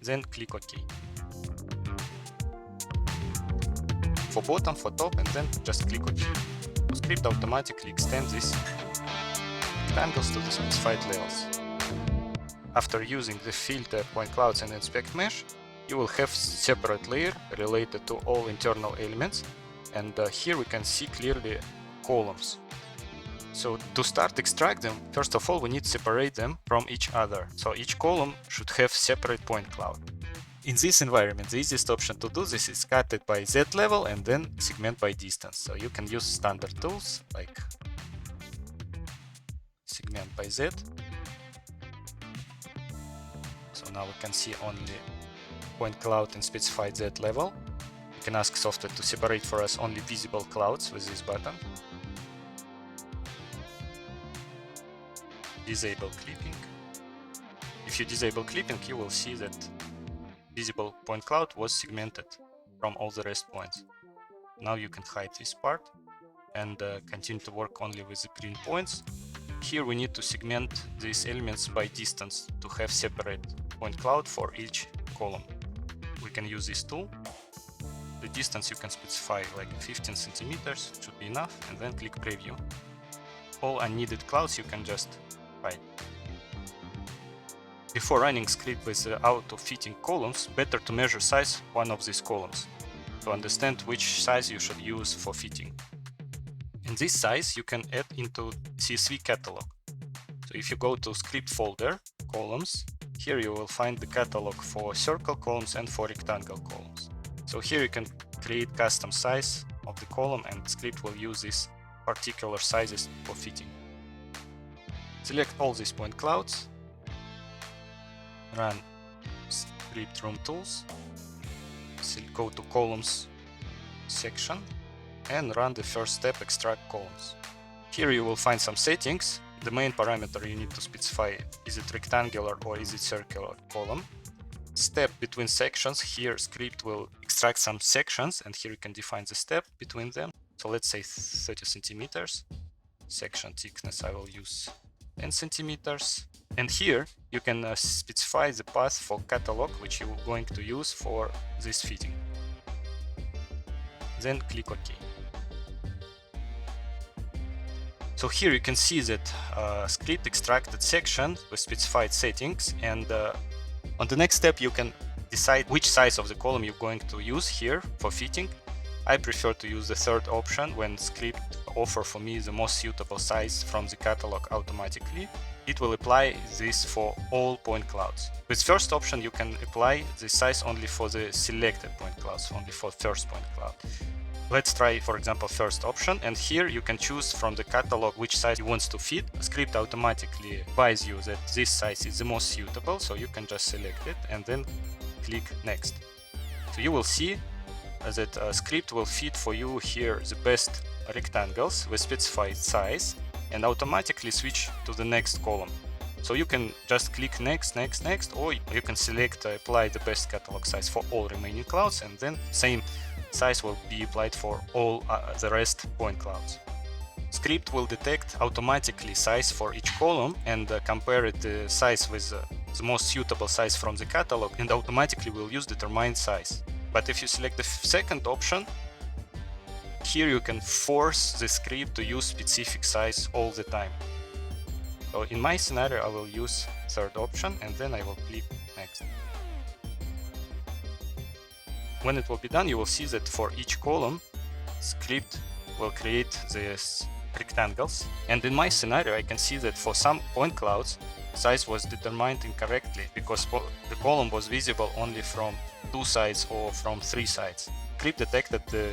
then click OK. For bottom, for top, and then just click OK. The script automatically extends these rectangles to the specified levels. After using the filter point clouds and inspect mesh, you will have separate layer related to all internal elements, and here we can see clearly columns. So to start extract them, first of all we need to separate them from each other. So each column should have separate point cloud. In this environment, the easiest option to do this is cut it by Z level and then segment by distance. So you can use standard tools like segment by Z. So now we can see only point cloud in specified Z level. We can ask software to separate for us only visible clouds with this button. Disable clipping. If you disable clipping, you will see that visible point cloud was segmented from all the rest points. Now you can hide this part and continue to work only with the green points. Here we need to segment these elements by distance to have separate point cloud for each column. We can use this tool. The distance you can specify like 15 centimeters should be enough, and then click preview. All unneeded clouds you can just hide. Before running script with auto-fitting columns, better to measure size one of these columns to understand which size you should use for fitting. In this size you can add into CSV catalog. So if you go to script folder, columns, here you will find the catalog for circle columns and for rectangle columns. So here you can create custom size of the column, and the script will use these particular sizes for fitting. Select all these point clouds, run script room tools, go to columns section and run the first step, extract columns. Here you will find some settings. The main parameter you need to specify, is it rectangular or is it circular column. Step between sections, here script will extract some sections, and here you can define the step between them. So let's say 30 centimeters. Section thickness I will use 10 centimeters. And here you can specify the path for catalog which you're going to use for this fitting. Then click OK. So here you can see that script extracted section with specified settings, and on the next step you can decide which size of the column you're going to use here for fitting. I prefer to use the third option when script offer for me the most suitable size from the catalog automatically. It will apply this for all point clouds. With first option you can apply the size only for the selected point clouds, only for first point cloud. Let's try, for example, first option, and here you can choose from the catalog which size you want to fit. Script automatically advises you that this size is the most suitable, so you can just select it and then click next. So you will see that script will fit for you here the best rectangles with specified size and automatically switch to the next column. So you can just click next, next, next, or you can select apply the best catalog size for all remaining clouds, and then same size will be applied for all the rest point clouds. Script will detect automatically size for each column and compare the size with the most suitable size from the catalog, and automatically will use determined size. But if you select the second option, here you can force the script to use specific size all the time. So in my scenario I will use third option, and then I will click next. When it will be done, you will see that for each column, script will create these rectangles. And in my scenario, I can see that for some point clouds, size was determined incorrectly because the column was visible only from 2 sides or from 3 sides. Script detected the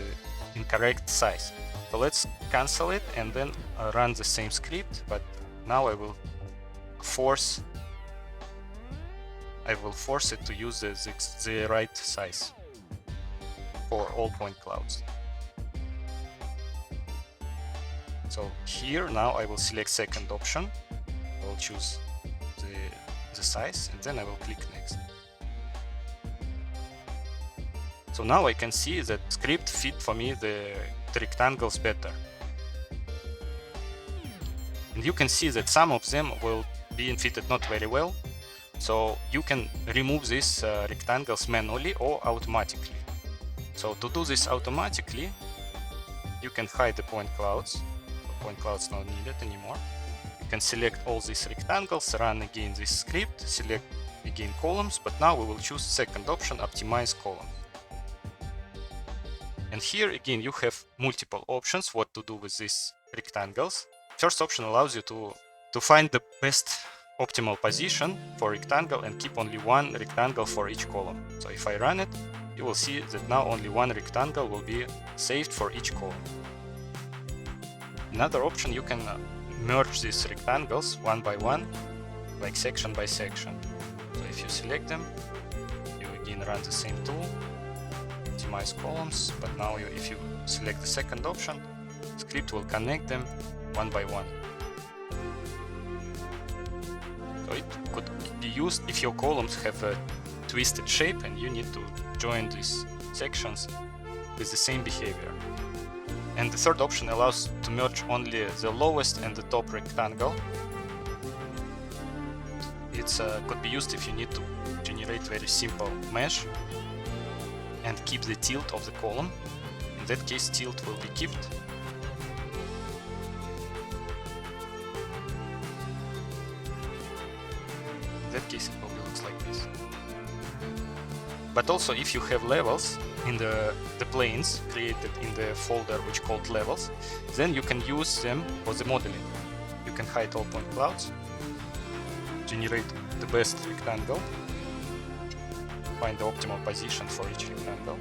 incorrect size. So let's cancel it and then run the same script, but now I will force it to use the right size for all point clouds. So here now I will select second option, I will choose the size, and then I will click next. So now I can see that script fit for me the rectangles better. And you can see that some of them will be fitted not very well. So you can remove these rectangles manually or automatically. So to do this automatically, you can hide the point clouds. Point clouds not needed anymore. You can select all these rectangles, run again this script, select again columns, but now we will choose second option, optimize column. And here again you have multiple options what to do with these rectangles. First option allows you to find the best optimal position for rectangle and keep only one rectangle for each column. So if I run it, you will see that now only one rectangle will be saved for each column. Another option, you can merge these rectangles one by one, like section by section. So if you select them, you again run the same tool, optimize columns, but now if you select the second option, script will connect them one by one. So it could be used if your columns have a twisted shape and you need to join these sections with the same behavior. And the third option allows to merge only the lowest and the top rectangle. It could be used if you need to generate very simple mesh and keep the tilt of the column. In that case, tilt will be kept. In that case, it probably looks like this. But also, if you have levels in the planes created in the folder which called levels, then you can use them for the modeling. You can hide all point clouds, generate the best rectangle, find the optimal position for each rectangle,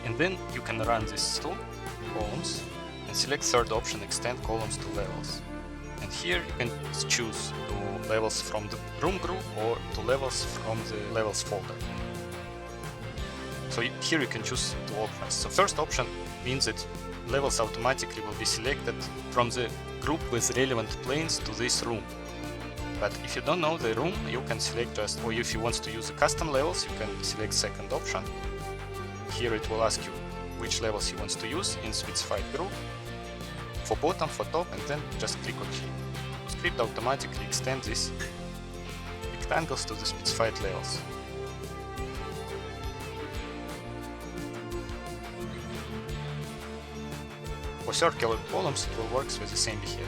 and then you can run this tool, columns, and select third option, extend columns to levels. And here you can choose to levels from the room group or to levels from the levels folder. So here you can choose two options. So first option means that levels automatically will be selected from the group with relevant planes to this room. But if you don't know the room, you can select just, or if you want to use the custom levels, you can select second option. Here it will ask you which levels you want to use in specified group, for bottom, for top, and then just click OK. Script automatically extends these rectangles to the specified levels. For circular columns, it will work with the same behavior.